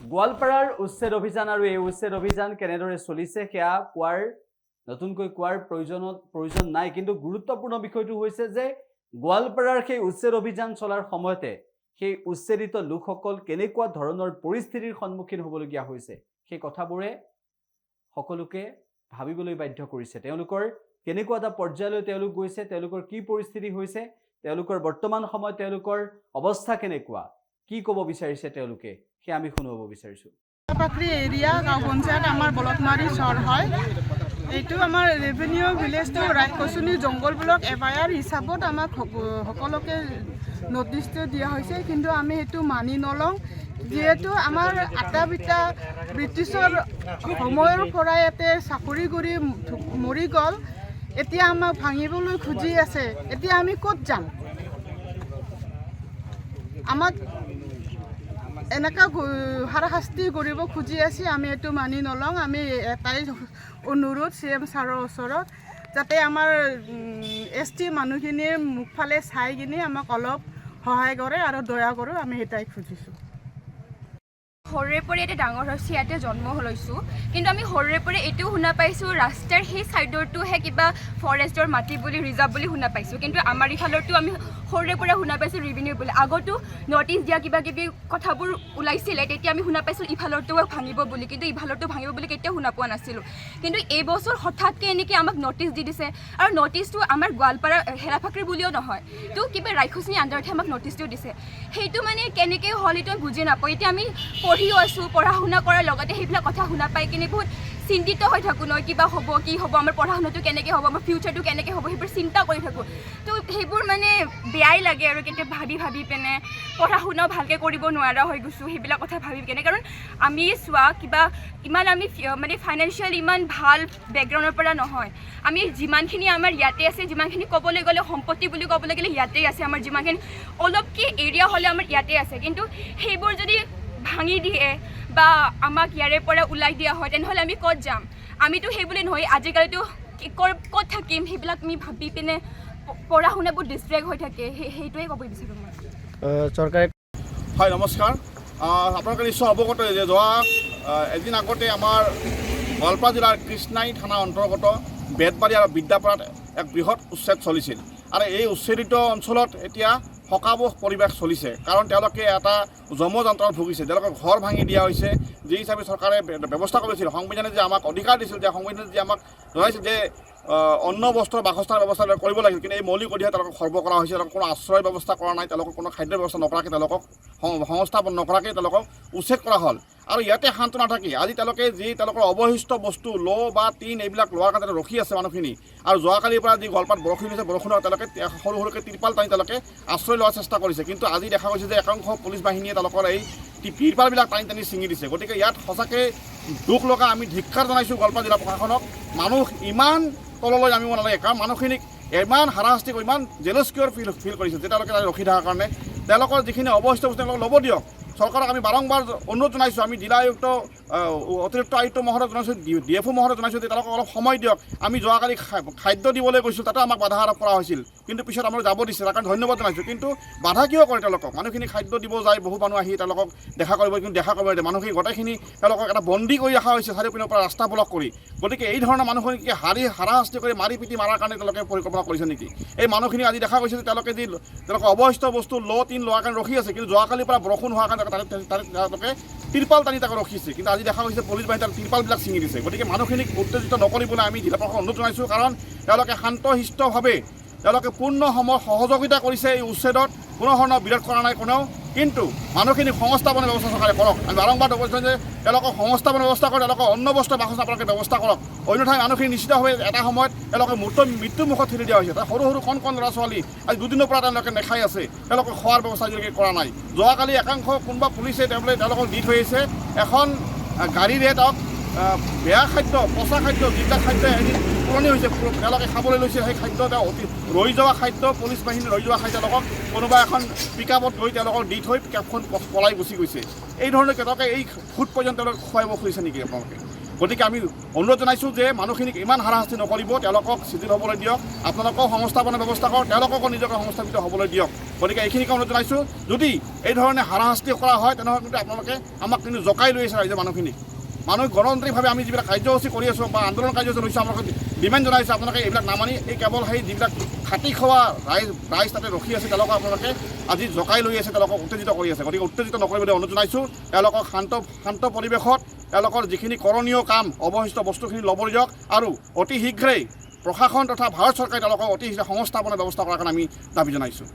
গোৱালপাৰাৰ উচ্ছেদ অভিযান আৰু এই উচ্ছেদ অভিযান কেনেদৰে চলিছে সেয়া নতুনকৈ কোৱাৰ প্ৰয়োজন নাই, কিন্তু গুৰুত্বপূৰ্ণ বিষয়টো হৈছে যে গোৱালপাৰাৰ সেই উচ্ছেদ অভিযান চলাৰ সময়তে সেই উচ্ছেদিত লোকসকল কেনেকুৱা ধৰণৰ পৰিস্থিতিৰ সন্মুখীন হ'বলগীয়া হৈছে সেই কথাবোৰে সকলোকে ভাবিবলৈ বাধ্য কৰিছে। তেওঁলোকৰ কেনেকুৱা এটা পৰ্যায়লৈ তেওঁলোক গৈছে, তেওঁলোকৰ কি পৰিস্থিতি হৈছে, তেওঁলোকৰ বৰ্তমান সময়ত তেওঁলোকৰ অৱস্থা কেনেকুৱা, কি ক'ব বিচাৰিছে তেওঁলোকে সে আমি শুনাব বিচাৰিছোঁ। পাকৰি এৰিয়া গাঁও পঞ্চায়ত আমাৰ বলতমাৰী চৰ হয়। এইটো আমাৰ ৰেভিনিউ ভিলেজটো ৰাজকচুনি জংঘল ব্লক এফআইআৰ হিচাপত আমাক সকলোকে নটিচটো দিয়া হৈছে, কিন্তু আমি সেইটো মানি নলওঁ। যিহেতু আমাৰ আটা বিটা ব্ৰিটিছৰ সময়ৰ পৰা ইয়াতে চাকৰি কৰি মৰি গ'ল, এতিয়া আমাক ভাঙিবলৈ খুজি আছে। এতিয়া আমি ক'ত যাম? আমাক এনেকুৱা হাৰাশাস্তি কৰিব খুজি আছে, আমি এইটো মানি নলওঁ। আমি এটাই অনুৰোধ CM ছাৰৰ ওচৰত, যাতে আমাৰ ST মানুহখিনিৰ মুখফালে চাই কিনে আমাক অলপ সহায় কৰে আৰু দয়া কৰোঁ, আমি এটাই খুজিছোঁ। সৰুৰে পৰা ইয়াতে ডাঙৰ হৈছোঁ, ইয়াতে জন্ম লৈছোঁ, কিন্তু আমি সৰুৰে পৰা এইটোও শুনা পাইছোঁ ৰাস্তাৰ সেই ছাইডৰটোহে কিবা ফৰেষ্টৰ মাটি বুলি ৰিজাৰ্ভ বুলি শুনা পাইছোঁ, কিন্তু আমাৰ ইফালৰটো আমি সৰুৰে পৰা শুনা পাইছোঁ ৰেভিনিউ বুলি। আগতো নটিচ দিয়া কিবা কিবি কথাবোৰ ওলাইছিলে, তেতিয়া আমি শুনা পাইছোঁ ইফালৰটো ভাঙিব বুলি, কিন্তু ইফালৰটো ভাঙিব বুলি কেতিয়াও শুনা পোৱা নাছিলোঁ। কিন্তু এইবছৰ হঠাৎকৈ এনেকৈ আমাক নটিচ দি দিছে, আৰু নটিচটো আমাৰ গোৱালপাৰা হেৰাফাকৰি বুলিও নহয়, তো কিবা ৰাক্ষসনী আণ্ডাৰতহে আমাক নটিচটো দিছে। সেইটো মানে কেনেকৈ হ'ল এইটো বুজি নাপাওঁ। এতিয়া আমি পঢ়িও আছোঁ, পঢ়া শুনা কৰাৰ লগতে সেইবিলাক কথা শুনা পাই কিনে বহুত চিন্তিত হৈ থাকোঁ নহয়, কিবা হ'ব, কি হ'ব, আমাৰ পঢ়া শুনাটো কেনেকৈ হ'ব, আমাৰ ফিউচাৰটো কেনেকৈ হ'ব, সেইবোৰ চিন্তা কৰি থাকোঁ। তো সেইবোৰ মানে বেয়াই লাগে আৰু কেতিয়াবা ভাবি পিনে পঢ়া শুনাও ভালকৈ কৰিব নোৱাৰা হৈ গৈছোঁ সেইবিলাক কথা ভাবি কেনে। কাৰণ আমি চোৱা কিবা ইমান আমি মানে ফাইনেন্সিয়েল ইমান ভাল বেকগ্ৰাউণ্ডৰ পৰা নহয়। আমি যিমানখিনি আমাৰ ইয়াতে আছে, যিমানখিনি ক'বলৈ গ'লে সম্পত্তি বুলি ক'বলৈ গ'লে ইয়াতেই আছে, আমাৰ যিমানখিনি অলপকৈ এৰিয়া হ'লে আমাৰ ইয়াতে আছে, কিন্তু সেইবোৰ যদি ভাঙি দিয়ে বা আমাক ইয়াৰে পৰা ওলাই দিয়া হয়, তেনেহ'লে আমি ক'ত যাম? আমিতো সেইবুলি নহয়, আজিকালিতো ক'ত থাকিম সেইবিলাক আমি ভাবি পিনে পঢ়া শুনাবোৰ ডিষ্ট্ৰেক্ট হৈ থাকে, সেইটোৱে ক'ব বিচাৰোঁ মই। চৰকাৰে হয়, নমস্কাৰ। আপোনালোকে নিশ্চয় অৱগত যে যোৱা এদিন আগতে আমাৰ গোৱালপাৰা জিলাৰ কৃষ্ণাই থানা অন্তৰ্গত বেতবাৰী আৰু বিদ্যাপাৰাত এক বৃহৎ উচ্ছেদ চলিছিল, আৰু এই উচ্ছেদিত অঞ্চলত এতিয়া শোকাবহ পৰিৱেশ চলিছে, কাৰণ তেওঁলোকে এটা যমযন্ত্ৰত ভুগিছে। তেওঁলোকক ঘৰ ভাঙি দিয়া হৈছে, যি হিচাপে চৰকাৰে ব্যৱস্থা কৰিছিল। সংবিধানে যে আমাক অধিকাৰ দিছিল, যে সংবিধানে যে আমাক জনাইছিল যে অন্ন বস্ত্ৰ বাসস্থানৰ ব্যৱস্থা কৰিব লাগিছিল, কিন্তু এই মৌলিক অধিকাৰ তেওঁলোকক খৰ্ব কৰা হৈছে। তেওঁলোকক কোনো আশ্ৰয়ৰ ব্যৱস্থা কৰা নাই, তেওঁলোকক কোনো খাদ্যৰ ব্যৱস্থা নকৰাকৈ, তেওঁলোকক সংস্থাপন নকৰাকৈ তেওঁলোকক উচ্ছেদ কৰা হ'ল। আৰু ইয়াতে শান্ত নাথাকি আজি তেওঁলোকে তেওঁলোকৰ অৱশিষ্ট বস্তু বা টিন এইবিলাক লোৱাৰ কাৰণে ৰখি আছে মানুহখিনি। আৰু যোৱাকালিৰ পৰা যি গোৱালপাৰাত বৰষুণ হৈছে, বৰষুণত তেওঁলোকে সৰু সৰুকৈ তিৰপাল টানি তেওঁলোকে আশ্ৰয় লোৱাৰ চেষ্টা কৰিছে, কিন্তু আজি দেখা গৈছে যে একাংশ পুলিচ বাহিনীয়ে তেওঁলোকৰ এই তিৰপালবিলাক টানি ছিঙি দিছে। গতিকে ইয়াত সঁচাকৈ দুখ লগা, আমি ধিক্কাৰ জনাইছোঁ গোৱালপাৰা জিলা প্ৰশাসনক। মানুহ ইমান তললৈ নামিব নালাগে, কাৰণ মানুহখিনিক ইমান হাৰাশাস্তি কৰি, ইমান জেলস্কিয়ৰ ফিল কৰিছে যে তেওঁলোকে ৰখি থকাৰ কাৰণে। তেওঁলোকৰ যিখিনি অৱশিষ্ট বস্তু তেওঁলোকক ল'ব দিয়ক। চৰকাৰক আমি বাৰম্বাৰ অনুৰোধ জনাইছোঁ, আমি জিলা আয়ুক্ত অতিৰিক্ত আয়ুক্ত মহোদয়ক জনাইছোঁ, DFO মহোদয়ক জনাইছোঁ যে তেওঁলোকক অলপ সময় দিয়ক। আমি যোৱাকালি খাদ্য দিবলৈ গৈছোঁ, তাতে আমাক বাধা আৰোপ কৰা হৈছিল, কিন্তু পিছত আমাক যাব দিছে, তাৰ কাৰণে ধন্যবাদ জনাইছোঁ। কিন্তু বাধা কিয় কৰে তেওঁলোকক? মানুহখিনি খাদ্য দিব যায়, বহু মানুহ আহি তেওঁলোকক দেখা কৰিব, কিন্তু দেখা কৰিব নিদিয়ে। মানুহখিনি গোটেইখিনি তেওঁলোকক এটা বন্দী কৰি ৰখা হৈছে চাৰিওপিনৰ পৰা ৰাস্তা ব্লক কৰি। গতিকে এই ধৰণৰ মানুহখিনিক হাৰাশাস্তি কৰি মাৰি পিটি মাৰাৰ কাৰণে তেওঁলোকে পৰিকল্পনা কৰিছে নেকি? এই মানুহখিনি আজি দেখা গৈছে যে তেওঁলোকে অৱশিষ্ট বস্তু টিন লোৱাৰ কাৰণে ৰখি আছে, কিন্তু যোৱাকালিৰ পৰা বৰষুণ হোৱাৰ কাৰণে তেওঁলোকে তিৰপাল টানি তাক ৰখিছে, কিন্তু আজি দেখা গৈছে পুলিচ বাহিনী তিৰপালবিলাক ছিঙি দিছে। গতিকে মানুহখিনিক উত্তেজিত নকৰিবলৈ আমি জিলা প্ৰশাসনক অনুৰোধ জনাইছোঁ, কাৰণ তেওঁলোকে শান্তশিষ্টভাৱে তেওঁলোকে পূৰ্ণ সহযোগিতা কৰিছে এই উচ্ছেদত, কোনো ধৰণৰ বিৰোধ কৰা নাই কোনেও। কিন্তু মানুহখিনিক সংস্থাপনৰ ব্যৱস্থা চৰকাৰে কৰক। আমি বাৰম্বাৰ কৈছোঁ যে তেওঁলোকক সংস্থাপনৰ ব্যৱস্থা কৰক, তেওঁলোকক অন্ন বস্ত্ৰ বাসস্থান আপোনালোকে ব্যৱস্থা কৰক। অন্যথাই মানুহখিনি নিশ্চিতভাৱে এটা সময়ত তেওঁলোকে মৃত্যুৰ মুখত ঠেলি দিয়া হৈছে। সৰু সৰু কণ ল'ৰা ছোৱালী আজি দুদিনৰ পৰা তেওঁলোকে নেখাই আছে, তেওঁলোকক খোৱাৰ ব্যৱস্থা আজিলৈকে কৰা নাই। যোৱাকালি একাংশ কোনোবা পুলিচে তেওঁলোকক দি থৈ আহিছে এখন গাড়ীৰে তেওঁক বেয়া খাদ্য, পচা খাদ্য, যিবিলাক খাদ্য এদিন পুৰণি হৈছে তেওঁলোকে খাবলৈ লৈছে, সেই খাদ্য ৰৈ যোৱা খাদ্য, পুলিচ বাহিনী ৰৈ যোৱা খাদ্য তেওঁলোকক কোনোবা এখন পিকআপত গৈ তেওঁলোকক দি থৈ পিকআপখন পলাই গুচি গৈছে। এই ধৰণে তেওঁলোকে এই ফুড পৰ্যন্ত তেওঁলোকে খুৱাব খুজিছে নেকি আপোনালোকে? গতিকে আমি অনুৰোধ জনাইছোঁ যে মানুহখিনিক ইমান হাৰাশাস্তি নকৰিব, তেওঁলোকক চিজিল হ'বলৈ দিয়ক, আপোনালোকেও সংস্থাপনৰ ব্যৱস্থা কৰক, তেওঁলোককো নিজকে সংস্থাপিত হ'বলৈ দিয়ক। গতিকে এইখিনিকে অনুৰোধ জনাইছোঁ, যদি এই ধৰণে হাৰাশাস্তি কৰা হয় তেনেহ'লে কিন্তু আপোনালোকে আমাক কিন্তু জকাই লৈ আছে ৰাইজৰ মানুহখিনিক। মানুহ গণতান্ত্ৰিকভাৱে আমি যিবিলাক কাৰ্যসূচী কৰি আছোঁ বা আন্দোলন কাৰ্যসূচী লৈছোঁ, আপোনালোকে ডিমাণ্ড জনাইছোঁ, আপোনালোকে এইবিলাক নামানি এই কেৱল সেই যিবিলাক খাটি খোৱা ৰাইজ তাতে ৰখি আছে তেওঁলোকক আপোনালোকে আজি জকাই লৈ আছে, তেওঁলোকক উত্তেজিত কৰি আছে। গতিকে উত্তেজিত নকৰিবলৈ অনুৰোধ জনাইছোঁ, তেওঁলোকক শান্ত পৰিৱেশত তেওঁলোকৰ যিখিনি কৰণীয় কাম অৱশিষ্ট বস্তুখিনি ল'ব দিয়ক আৰু অতি শীঘ্ৰেই প্ৰশাসন তথা ভাৰত চৰকাৰে তেওঁলোকক অতি শীঘ্ৰে সংস্থাপনৰ ব্যৱস্থা কৰাৰ কাৰণে আমি দাবী জনাইছোঁ।